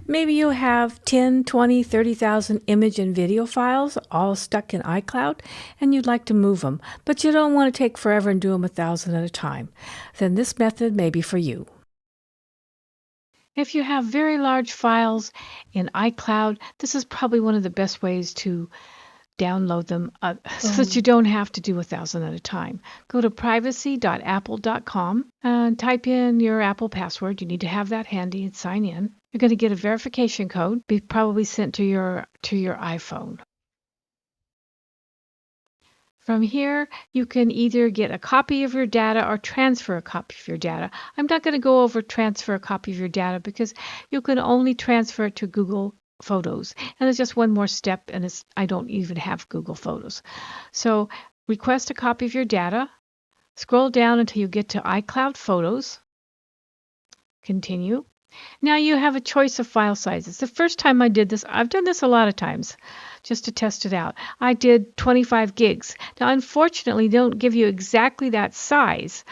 Maybe you have 10, 20, 30,000 image and video files all stuck in iCloud and you'd like to move them, but you don't want to take forever and do them 1,000 at a time. Then this method may be for you. If you have very large files in iCloud, this is probably one of the best ways to download them so that you don't have to do 1,000 at a time. Go to privacy.apple.com and type in your Apple password. You need to have that handy and sign in. You're going to get a verification code, be probably sent to your iPhone. From here, you can either get a copy of your data or transfer a copy of your data. I'm not going to go over transfer a copy of your data because you can only transfer it to Google Photos. And there's just one more step, and I don't even have Google Photos. So request a copy of your data. Scroll down until you get to iCloud Photos. Continue. Now you have a choice of file sizes. The first time I did this, I've done this a lot of times just to test it out. I did 25 gigs. Now, unfortunately, they don't give you exactly that size.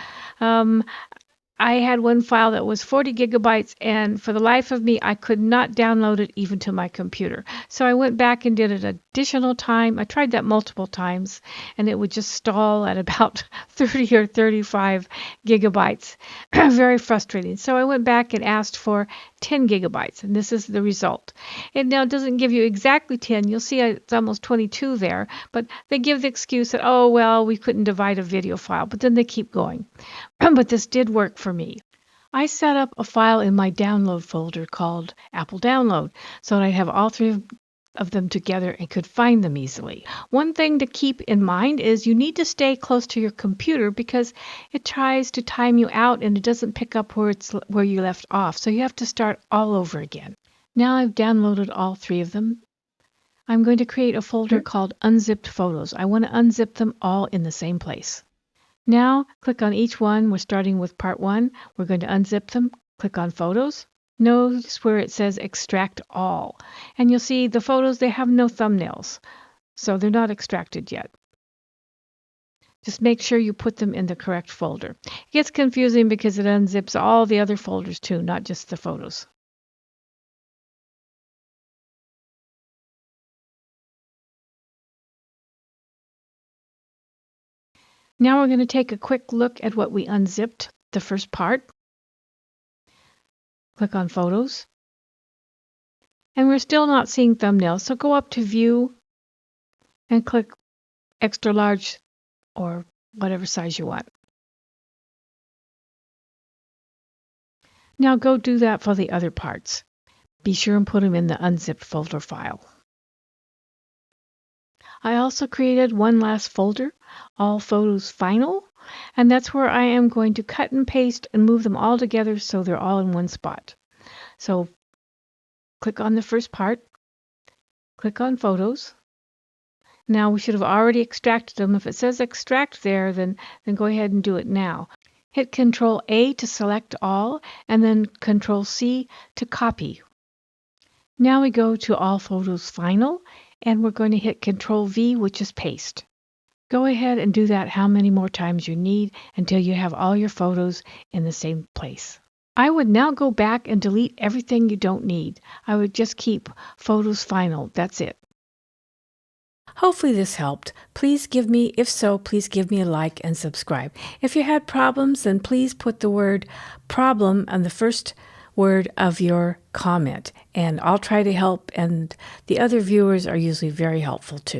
I had one file that was 40 gigabytes, and for the life of me, I could not download it even to my computer. So I went back and did it additional time. I tried that multiple times, and it would just stall at about 30 or 35 gigabytes. Very frustrating. So I went back and asked for 10 gigabytes, and this is the result. It now doesn't give you exactly 10. You'll see it's almost 22 there, but they give the excuse that, oh, well, we couldn't divide a video file, but then they keep going. But this did work for me. I set up a file in my download folder called Apple Download so that I'd have all three of them together and could find them easily. One thing to keep in mind is you need to stay close to your computer because it tries to time you out and it doesn't pick up where you left off. So you have to start all over again. Now I've downloaded all three of them. I'm going to create a folder called Unzipped Photos. I want to unzip them all in the same place. Now, click on each one. We're starting with part 1. We're going to unzip them. Click on Photos. Notice where it says Extract All. And you'll see the photos, they have no thumbnails, so they're not extracted yet. Just make sure you put them in the correct folder. It gets confusing because it unzips all the other folders too, not just the photos. Now we're going to take a quick look at what we unzipped, the first part. Click on Photos. And we're still not seeing thumbnails, so go up to View and click Extra Large or whatever size you want. Now go do that for the other parts. Be sure and put them in the unzipped folder file. I also created one last folder, All Photos Final, and that's where I am going to cut and paste and move them all together so they're all in one spot. So click on the first part, click on Photos. Now we should have already extracted them. If it says extract there, then go ahead and do it now. Hit Control A to select all, and then Control C to copy. Now we go to All Photos Final, and we're going to hit Control V, which is paste. Go ahead and do that how many more times you need until you have all your photos in the same place. I would now go back and delete everything you don't need. I would just keep Photos Final. That's it. Hopefully this helped. If so, please give me a like and subscribe. If you had problems, then please put the word problem on the first word of your comment, and I'll try to help, and the other viewers are usually very helpful too.